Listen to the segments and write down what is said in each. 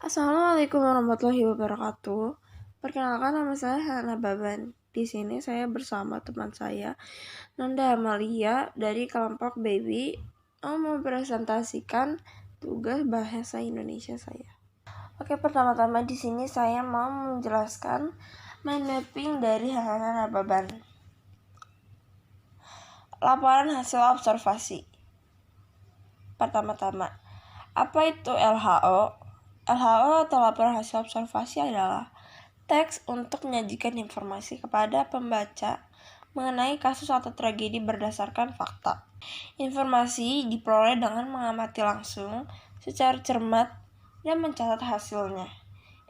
Assalamualaikum warahmatullahi wabarakatuh. Perkenalkan, nama saya Hana Baban. Di sini saya bersama teman saya, Nanda Amalia dari kelompok Baby, mempresentasikan tugas bahasa Indonesia saya. Oke, pertama-tama di sini saya mau menjelaskan mind mapping dari Hana Baban. Laporan hasil observasi. Pertama-tama, apa itu LHO? LHO atau laporan hasil observasi adalah teks untuk menyajikan informasi kepada pembaca mengenai kasus atau tragedi berdasarkan fakta. Informasi diperoleh dengan mengamati langsung, secara cermat, dan mencatat hasilnya.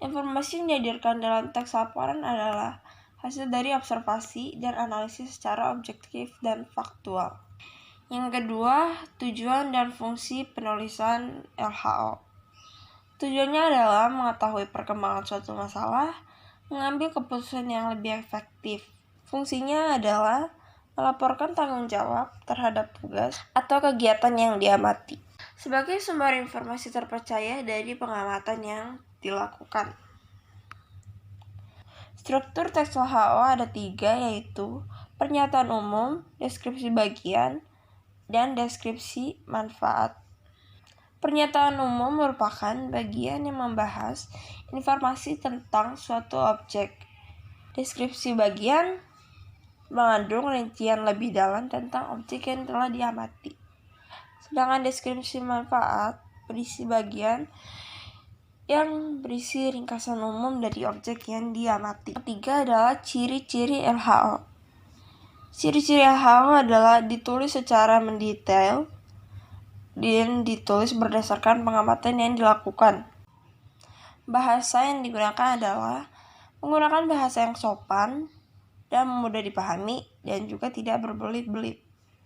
Informasi yang dihadirkan dalam teks laporan adalah hasil dari observasi dan analisis secara objektif dan faktual. Yang kedua, tujuan dan fungsi penulisan LHO. Tujuannya adalah mengetahui perkembangan suatu masalah, mengambil keputusan yang lebih efektif. Fungsinya adalah melaporkan tanggung jawab terhadap tugas atau kegiatan yang diamati sebagai sumber informasi terpercaya dari pengamatan yang dilakukan. Struktur teks LHO ada 3, yaitu pernyataan umum, deskripsi bagian, dan deskripsi manfaat. Pernyataan umum merupakan bagian yang membahas informasi tentang suatu objek. Deskripsi bagian mengandung rincian lebih dalam tentang objek yang telah diamati. Sedangkan deskripsi manfaat berisi bagian yang berisi ringkasan umum dari objek yang diamati. Ketiga adalah ciri-ciri LHO. Ciri-ciri LHO adalah ditulis secara mendetail dan ditulis berdasarkan pengamatan yang dilakukan. Bahasa yang digunakan adalah menggunakan bahasa yang sopan dan mudah dipahami dan juga tidak berbelit-belit.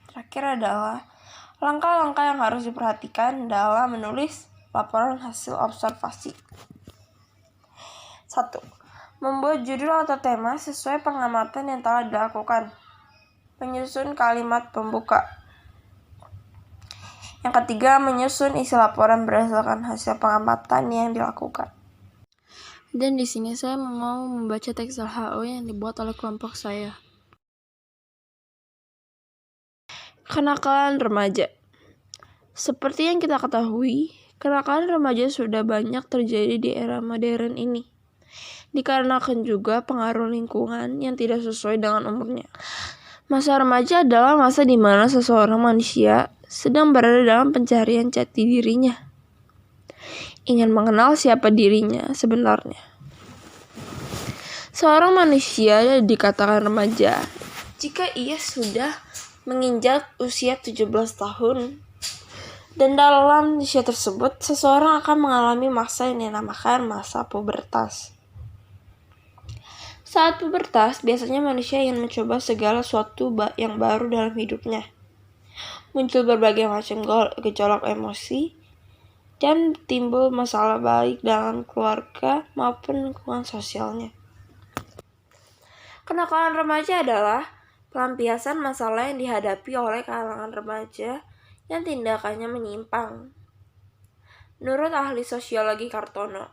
Terakhir adalah langkah-langkah yang harus diperhatikan dalam menulis laporan hasil observasi. 1. Membuat judul atau tema sesuai pengamatan yang telah dilakukan. Menyusun kalimat pembuka. Yang ketiga, menyusun isi laporan berdasarkan hasil pengamatan yang dilakukan. Dan di sini saya mau membaca teks LHO yang dibuat oleh kelompok saya. Kenakalan remaja. Seperti yang kita ketahui, kenakalan remaja sudah banyak terjadi di era modern ini. Dikarenakan juga pengaruh lingkungan yang tidak sesuai dengan umurnya. Masa remaja adalah masa di mana seseorang manusia sedang berada dalam pencarian jati dirinya. Ingin mengenal siapa dirinya sebenarnya. Seorang manusia dikatakan remaja jika ia sudah menginjak usia 17 tahun. Dan dalam usia tersebut, seseorang akan mengalami masa yang dinamakan masa pubertas. Saat pubertas, biasanya manusia ingin mencoba segala sesuatu yang baru dalam hidupnya. Muncul berbagai macam gejolak emosi, dan timbul masalah baik dalam keluarga maupun lingkungan sosialnya. Kenakalan remaja adalah pelampiasan masalah yang dihadapi oleh kalangan remaja yang tindakannya menyimpang. Menurut ahli sosiologi Kartono,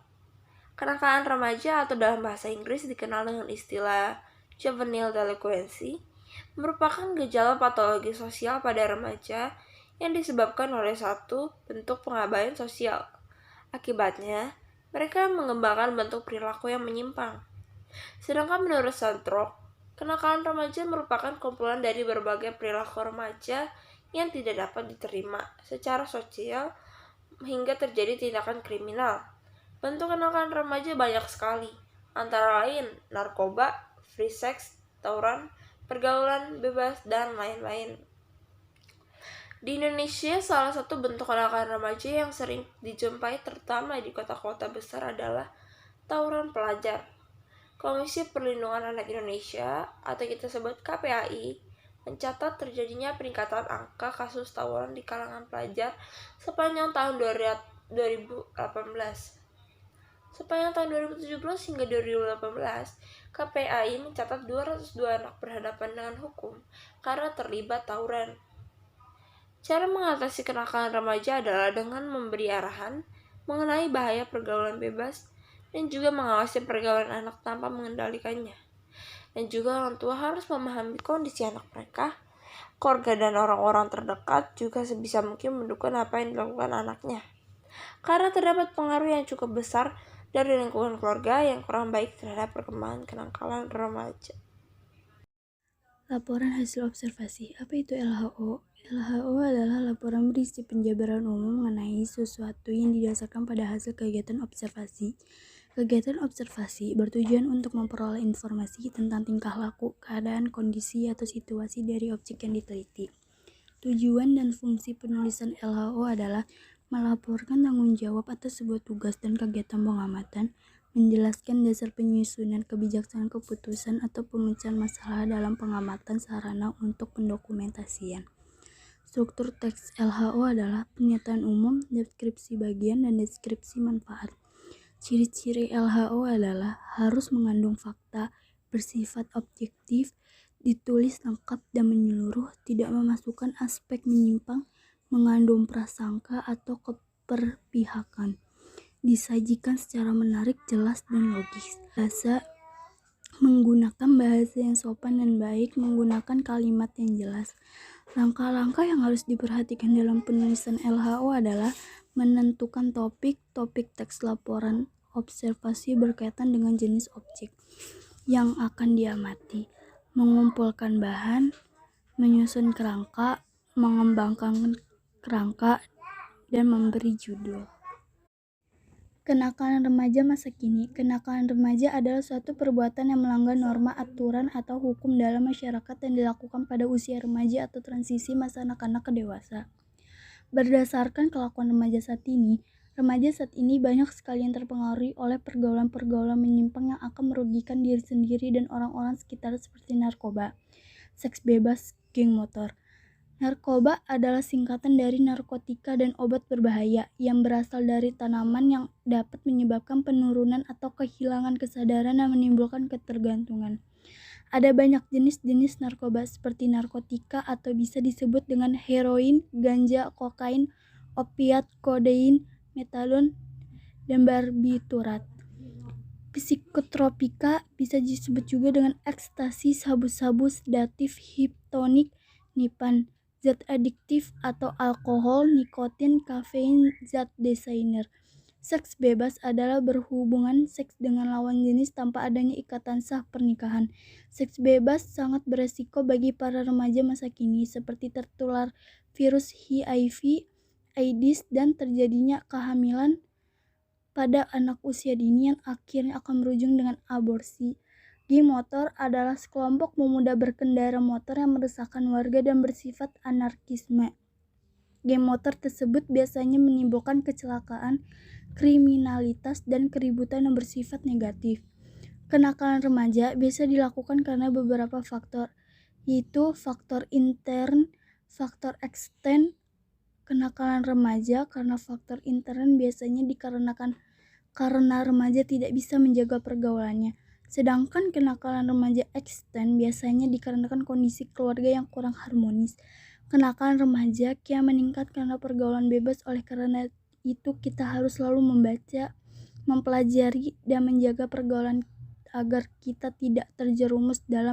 kenakalan remaja atau dalam bahasa Inggris dikenal dengan istilah juvenile delinquency merupakan gejala patologi sosial pada remaja yang disebabkan oleh satu bentuk pengabaian sosial. Akibatnya, mereka mengembangkan bentuk perilaku yang menyimpang. Sedangkan menurut Sandrock, kenakalan remaja merupakan kumpulan dari berbagai perilaku remaja yang tidak dapat diterima secara sosial hingga terjadi tindakan kriminal. Bentuk kenakalan remaja banyak sekali, antara lain narkoba, free sex, tawuran, pergaulan bebas, dan lain-lain. Di Indonesia, salah satu bentuk kenakalan remaja yang sering dijumpai terutama di kota-kota besar adalah tawuran pelajar. Komisi Perlindungan Anak Indonesia atau kita sebut KPAI mencatat terjadinya peningkatan angka kasus tawuran di kalangan pelajar sepanjang tahun 2018. Sepanjang tahun 2017 hingga 2018, KPAI mencatat 202 anak berhadapan dengan hukum karena terlibat tawuran. Cara mengatasi kenakalan remaja adalah dengan memberi arahan mengenai bahaya pergaulan bebas, dan juga mengawasi pergaulan anak tanpa mengendalikannya. Dan juga orang tua harus memahami kondisi anak mereka. Keluarga dan orang-orang terdekat juga sebisa mungkin mendukung apa yang dilakukan anaknya. Karena terdapat pengaruh yang cukup besar dari lingkungan keluarga yang kurang baik terhadap perkembangan kenakalan remaja. Laporan hasil observasi. Apa itu LHO? LHO adalah laporan berisi penjabaran umum mengenai sesuatu yang didasarkan pada hasil kegiatan observasi. Kegiatan observasi bertujuan untuk memperoleh informasi tentang tingkah laku, keadaan, kondisi, atau situasi dari objek yang diteliti. Tujuan dan fungsi penulisan LHO adalah melaporkan tanggung jawab atas sebuah tugas dan kegiatan pengamatan, menjelaskan dasar penyusunan kebijaksanaan keputusan atau pemecahan masalah dalam pengamatan sarana untuk pendokumentasian. Struktur teks LHO adalah pernyataan umum, deskripsi bagian, dan deskripsi manfaat. Ciri-ciri LHO adalah harus mengandung fakta, bersifat objektif, ditulis lengkap dan menyeluruh, tidak memasukkan aspek menyimpang, mengandung prasangka atau keperpihakan, disajikan secara menarik, jelas, dan logis. Menggunakan bahasa yang sopan dan baik, menggunakan kalimat yang jelas. Langkah-langkah yang harus diperhatikan dalam penulisan LHO adalah menentukan topik teks laporan observasi berkaitan dengan jenis objek yang akan diamati, mengumpulkan bahan, menyusun kerangka, mengembangkan kerangka, dan memberi judul. Kenakalan remaja masa kini. Kenakalan remaja adalah suatu perbuatan yang melanggar norma, aturan, atau hukum dalam masyarakat yang dilakukan pada usia remaja atau transisi masa anak-anak ke dewasa. Berdasarkan kelakuan remaja saat ini banyak sekali yang terpengaruhi oleh pergaulan-pergaulan menyimpang yang akan merugikan diri sendiri dan orang-orang sekitar seperti narkoba, seks bebas, geng motor. Narkoba adalah singkatan dari narkotika dan obat berbahaya yang berasal dari tanaman yang dapat menyebabkan penurunan atau kehilangan kesadaran dan menimbulkan ketergantungan. Ada banyak jenis-jenis narkoba seperti narkotika atau bisa disebut dengan heroin, ganja, kokain, opiat, kodein, metadon, dan barbiturat. Psikotropika bisa disebut juga dengan ekstasi, sabu-sabu, sedatif, hipnotik, nipan, zat adiktif atau alkohol, nikotin, kafein, zat designer. Seks bebas adalah berhubungan seks dengan lawan jenis tanpa adanya ikatan sah pernikahan. Seks bebas sangat beresiko bagi para remaja masa kini, seperti tertular virus HIV, AIDS, dan terjadinya kehamilan pada anak usia dini yang akhirnya akan berujung dengan aborsi. Geng motor adalah sekelompok pemuda berkendara motor yang meresahkan warga dan bersifat anarkisme. Geng motor tersebut biasanya menimbulkan kecelakaan, kriminalitas, dan keributan yang bersifat negatif. Kenakalan remaja biasa dilakukan karena beberapa faktor, yaitu faktor intern, faktor ekstern. Kenakalan remaja karena faktor intern biasanya dikarenakan karena remaja tidak bisa menjaga pergaulannya. Sedangkan kenakalan remaja ekstern biasanya dikarenakan kondisi keluarga yang kurang harmonis. Kenakalan remaja kian meningkat karena pergaulan bebas. Oleh karena itu kita harus selalu membaca, mempelajari, dan menjaga pergaulan agar kita tidak terjerumus dalam